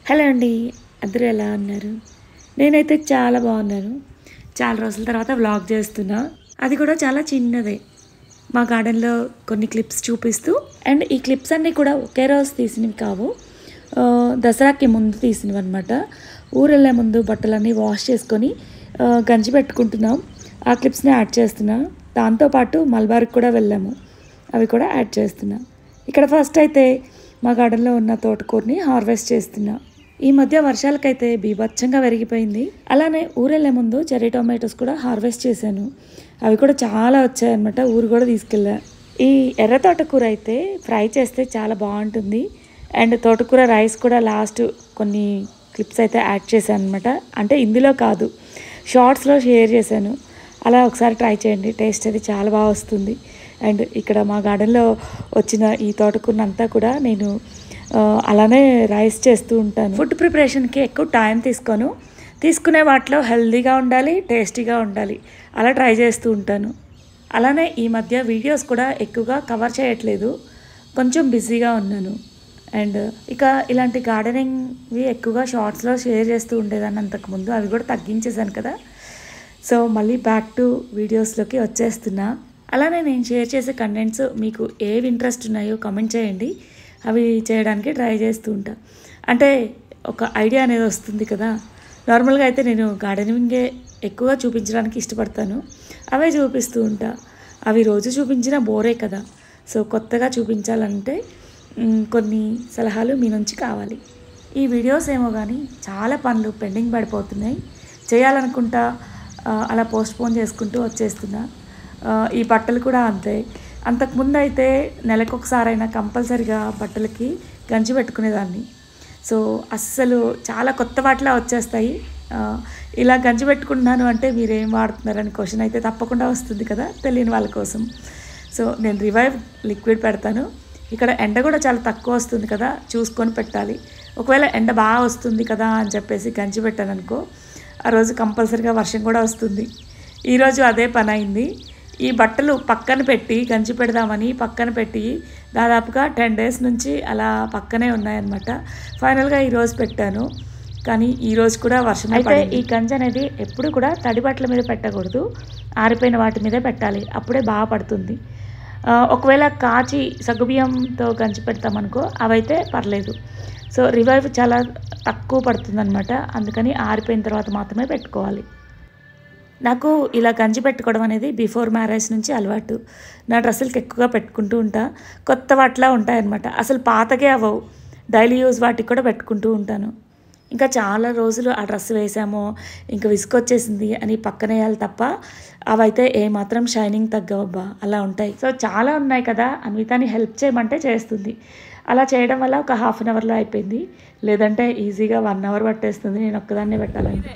Hello అండి, అందరూ ఎలా ఉన్నారు? నేనైతే చాలా బాగున్నాను. చాలా రోజుల తర్వాత వ్లాగ్ చేస్తున్నా. అది కూడా చాలా చిన్నదే. మా గార్డెన్లో కొన్ని క్లిప్స్ చూపిస్తూ, అండ్ ఈ క్లిప్స్ అన్నీ కూడా ఒకే రోజు తీసినవి కావు. దసరాకి ముందు తీసినవి అనమాట. ఊరెళ్ళే ముందు బట్టలన్నీ వాష్ చేసుకొని గంజి పెట్టుకుంటున్నాం. ఆ క్లిప్స్ని యాడ్ చేస్తున్నా. దాంతోపాటు మల్బార్కి కూడా వెళ్ళాము, అవి కూడా యాడ్ చేస్తున్నా. ఇక్కడ ఫస్ట్ అయితే మా గార్డెన్లో ఉన్న తోటకూరని హార్వెస్ట్ చేస్తున్నా. ఈ మధ్య వర్షాలకైతే బీభత్సంగా పెరిగిపోయింది. అలానే ఊరెళ్ళే ముందు చెర్రీ టొమాటోస్ కూడా హార్వెస్ట్ చేశాను. అవి కూడా చాలా వచ్చాయన్నమాట. ఊరు కూడా తీసుకెళ్ళా. ఈ ఎర్ర తోటకూర అయితే ఫ్రై చేస్తే చాలా బాగుంటుంది. అండ్ తోటకూర రైస్ కూడా లాస్ట్ కొన్ని క్లిప్స్ అయితే యాడ్ చేశాను అనమాట. అంటే ఇందులో కాదు, షార్ట్స్లో షేర్ చేశాను. అలా ఒకసారి ట్రై చేయండి, టేస్ట్ అది చాలా బాగా వస్తుంది. అండ్ ఇక్కడ మా గార్డెన్లో వచ్చిన ఈ తోటకూరనంతా కూడా నేను అలానే రైస్ చేస్తూ ఉంటాను. ఫుడ్ ప్రిపరేషన్కి ఎక్కువ టైం తీసుకునే వాటిలో హెల్తీగా ఉండాలి, టేస్టీగా ఉండాలి, అలా ట్రై చేస్తూ ఉంటాను. అలానే ఈ మధ్య వీడియోస్ కూడా ఎక్కువగా కవర్ చేయట్లేదు, కొంచెం బిజీగా ఉన్నాను. అండ్ ఇక ఇలాంటి గార్డెనింగ్వి ఎక్కువగా షార్ట్స్లో షేర్ చేస్తూ ఉండేదాన్ని అంతకుముందు. అవి కూడా తగ్గించేశాను కదా. సో మళ్ళీ బ్యాక్ టు వీడియోస్లోకి వచ్చేస్తున్నా. అలానే నేను షేర్ చేసే కంటెంట్స్ మీకు ఏవి ఇంట్రెస్ట్ ఉన్నాయో కామెంట్ చేయండి, అవి చేయడానికి ట్రై చేస్తూ ఉంటా. అంటే ఒక ఐడియా అనేది వస్తుంది కదా. నార్మల్గా అయితే నేను గార్డెనింగే ఎక్కువగా చూపించడానికి ఇష్టపడతాను, అవే చూపిస్తూ ఉంటా. అవి రోజు చూపించినా బోరే కదా. సో కొత్తగా చూపించాలంటే కొన్ని సలహాలు మీ నుంచి కావాలి. ఈ వీడియోస్ ఏమో కానీ చాలా పనులు పెండింగ్ పడిపోతున్నాయి, చేయాలనుకుంటా అలా పోస్ట్పోన్ చేసుకుంటూ వచ్చేస్తున్నా. ఈ బట్టలు కూడా అంతే. అంతకుముందు అయితే నెలకొకసారైనా కంపల్సరిగా బట్టలకి గంజి పెట్టుకునేదాన్ని. సో అస్సలు చాలా కొత్త వాటిలా వచ్చేస్తాయి. ఇలా గంజి పెట్టుకుంటున్నాను అంటే మీరు ఏం వాడుతున్నారని క్వశ్చన్ అయితే తప్పకుండా వస్తుంది కదా, తెలియని వాళ్ళ కోసం. సో నేను రివైవ్ లిక్విడ్ పెడతాను. ఇక్కడ ఎండ కూడా చాలా తక్కువ వస్తుంది కదా, చూసుకొని పెట్టాలి. ఒకవేళ ఎండ బాగా వస్తుంది కదా అని చెప్పేసి గంజి పెట్టాను అనుకో, ఆ రోజు కంపల్సరిగా వర్షం కూడా వస్తుంది. ఈరోజు అదే పని అయింది. ఈ బట్టలు పక్కన పెట్టి గంజి పెడదామని పక్కన పెట్టి దాదాపుగా 10 days నుంచి అలా పక్కనే ఉన్నాయన్నమాట. ఫైనల్గా ఈరోజు పెట్టాను, కానీ ఈరోజు కూడా వర్షం అయితే. ఈ గంజి అనేది ఎప్పుడు కూడా తడి బట్టల మీద పెట్టకూడదు, ఆరిపోయిన వాటి మీదే పెట్టాలి, అప్పుడే బాగా పడుతుంది. ఒకవేళ కాచి సగ్గుబియ్యంతో గంజి పెడతామనుకో అవైతే పర్లేదు. సో రివైవ్ చాలా తక్కువ పడుతుంది అనమాట, అందుకని ఆరిపోయిన తర్వాత మాత్రమే పెట్టుకోవాలి. నాకు ఇలా గంజి పెట్టుకోవడం అనేది బిఫోర్ మ్యారేజ్ నుంచి అలవాటు. నా డ్రెస్సులకి ఎక్కువగా పెట్టుకుంటూ ఉంటా. కొత్త వాటిలా ఉంటాయన్నమాట, అసలు పాతగే అవ్వవు. డైలీ యూజ్ వాటికి కూడా పెట్టుకుంటూ ఉంటాను. ఇంకా చాలా రోజులు ఆ డ్రెస్ వేసామో ఇంకా విసుకొచ్చేసింది అని పక్కనేయాలి తప్ప అవైతే ఏమాత్రం షైనింగ్ తగ్గవబ్బా, అలా ఉంటాయి. సో చాలా ఉన్నాయి కదా, అన్వితాని హెల్ప్ చేయమంటే చేస్తుంది. అలా చేయడం వల్ల ఒక 1/2 hourలో అయిపోయింది. లేదంటే ఈజీగా 1 hour పట్టేస్తుంది నేను ఒక్కదాన్నే పెట్టాలంటే.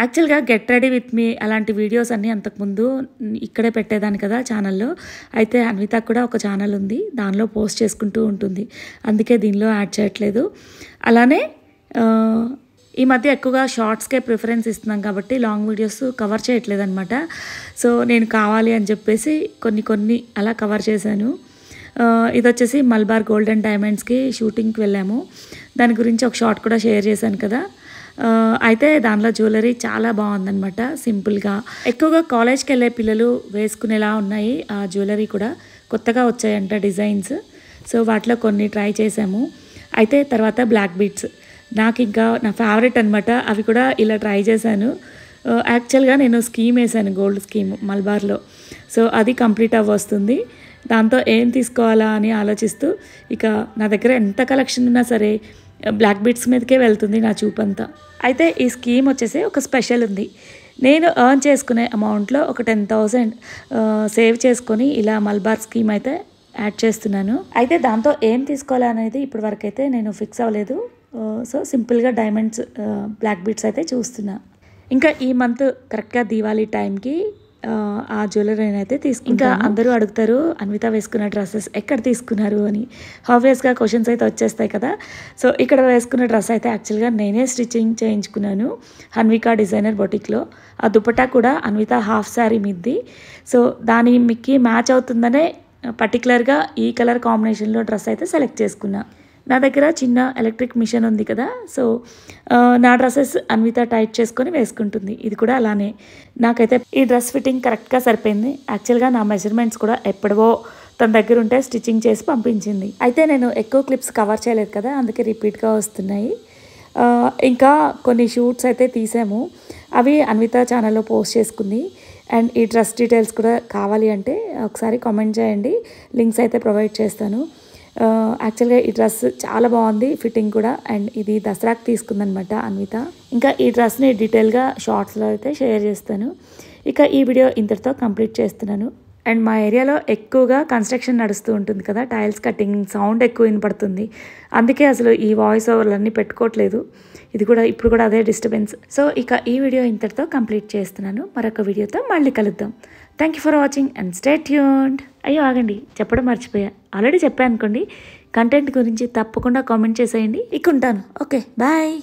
యాక్చువల్గా గెట్ రెడీ విత్ మీ అలాంటి వీడియోస్ అన్నీ అంతకుముందు ఇక్కడే పెట్టేదాన్ని కదా ఛానల్లో. అయితే అన్వితకు కూడా ఒక ఛానల్ ఉంది, దానిలో పోస్ట్ చేసుకుంటూ ఉంటుంది, అందుకే దీనిలో యాడ్ చేయట్లేదు. అలానే ఈ మధ్య ఎక్కువగా షార్ట్స్కే ప్రిఫరెన్స్ ఇస్తున్నాం కాబట్టి లాంగ్ వీడియోస్ కవర్ చేయట్లేదు అనమాట. సో నేను కావాలి అని చెప్పేసి కొన్ని అలా కవర్ చేశాను. ఇది వచ్చేసి మల్బార్ గోల్డెన్ డైమండ్స్కి షూటింగ్కి వెళ్ళాము, దాని గురించి ఒక షార్ట్ కూడా షేర్ చేశాను కదా. అయితే దానిలో జ్యువెలరీ చాలా బాగుందనమాట, సింపుల్గా. ఎక్కువగా కాలేజ్కి వెళ్ళే పిల్లలు వేసుకునేలా ఉన్నాయి ఆ జ్యువెలరీ కూడా. కొత్తగా వచ్చాయంట డిజైన్స్, సో వాటిలో కొన్ని ట్రై చేసాము. అయితే తర్వాత బ్లాక్ బీడ్స్ నాకు ఇంకా నా ఫేవరెట్ అనమాట, అవి కూడా ఇలా ట్రై చేశాను. యాక్చువల్గా నేను స్కీమ్ వేసాను, గోల్డ్ స్కీమ్ మల్బార్లో. సో అది కంప్లీట్ అవ్వొస్తుంది. దాంతో ఏం తీసుకోవాలా అని ఆలోచిస్తూ ఇక నా దగ్గర ఎంత కలెక్షన్ ఉన్నా సరే బ్లాక్ బీడ్స్ మీదకే వెళ్తుంది నా చూపంతా. అయితే ఈ స్కీమ్ వచ్చేసి ఒక స్పెషల్ ఉంది. నేను ఎర్న్ చేసుకునే అమౌంట్లో ఒక 10,000 సేవ్ చేసుకొని ఇలా మల్బార్ స్కీమ్ అయితే యాడ్ చేస్తున్నాను. అయితే దాంతో ఏం తీసుకోవాలి అనేది ఇప్పటి వరకు అయితే నేను ఫిక్స్ అవ్వలేదు. సో సింపుల్గా డైమండ్స్ బ్లాక్ బీడ్స్ అయితే చూస్తున్నా. ఇంకా ఈ మంత్ కరెక్ట్గా దీవాళీ టైంకి ఆ జ్యువెలరీని అయితే తీసుకుంటాను. ఇంకా అందరూ అడుగుతారు అన్విత వేసుకున్న డ్రెస్సెస్ ఎక్కడ తీసుకున్నారు అని. ఆబ్వియస్గా క్వశ్చన్స్ అయితే వచ్చేస్తాయి కదా. సో ఇక్కడ వేసుకున్న డ్రెస్ అయితే యాక్చువల్గా నేనే స్టిచ్చింగ్ చేయించుకున్నాను హన్విక డిజైనర్ బొటిక్లో. ఆ దుపట్టా కూడా అన్విత హాఫ్ శారీ మీద్ది. సో దానికి మ్యాచ్ అవుతుందనే పర్టికులర్గా ఈ కలర్ కాంబినేషన్లో డ్రెస్ అయితే సెలెక్ట్ చేసుకున్నా. నా దగ్గర చిన్న ఎలక్ట్రిక్ మిషన్ ఉంది కదా. సో నా డ్రెస్సెస్ అన్విత టైట్ చేసుకొని వేసుకుంటుంది. ఇది కూడా అలానే. నాకైతే ఈ డ్రెస్ ఫిట్టింగ్ కరెక్ట్గా సరిపోయింది. యాక్చువల్గా నా మెజర్మెంట్స్ కూడా ఎప్పుడవో తన దగ్గర ఉంటే స్టిచ్చింగ్ చేసి పంపించింది. అయితే నేను ఎక్కువ క్లిప్స్ కవర్ చేయలేదు కదా, అందుకే రిపీట్గా వస్తున్నాయి. ఇంకా కొన్ని షూట్స్ అయితే తీసాము. అవి అన్విత ఛానల్లో పోస్ట్ చేసుకుంది. అండ్ ఈ డ్రెస్ డీటెయిల్స్ కూడా కావాలి అంటే ఒకసారి కామెంట్ చేయండి, లింక్స్ అయితే ప్రొవైడ్ చేస్తాను. యాక్చువల్గా ఈ డ్రెస్ చాలా బాగుంది ఫిట్టింగ్ కూడా. అండ్ ఇది దసరాకి తీసుకుందనమాట అన్విత. ఇంకా ఈ డ్రెస్ని డీటెయిల్గా షార్ట్స్లో అయితే షేర్ చేస్తాను. ఇక ఈ వీడియో ఇంతటితో కంప్లీట్ చేస్తున్నాను. అండ్ మా ఏరియాలో ఎక్కువగా కన్స్ట్రక్షన్ నడుస్తూ ఉంటుంది కదా, టైల్స్ కటింగ్ సౌండ్ ఎక్కువ వినపడుతుంది. అందుకే అసలు ఈ వాయిస్ ఓవర్లన్నీ పెట్టుకోవట్లేదు. ఇది కూడా ఇప్పుడు కూడా అదే డిస్టర్బెన్స్. సో ఇక ఈ వీడియో ఇంతటితో కంప్లీట్ చేస్తున్నాను. మరొక వీడియోతో మళ్ళీ కలుద్దాం. Thank you for watching and stay tuned. అయ్యో ఆగండి, చెప్పడం మర్చిపోయా. ఆల్రెడీ చెప్పాను అనుకోండి. కంటెంట్ గురించి తప్పకుండా కామెంట్ చేసేయండి. ఇక ఉంటాను. Okay bye.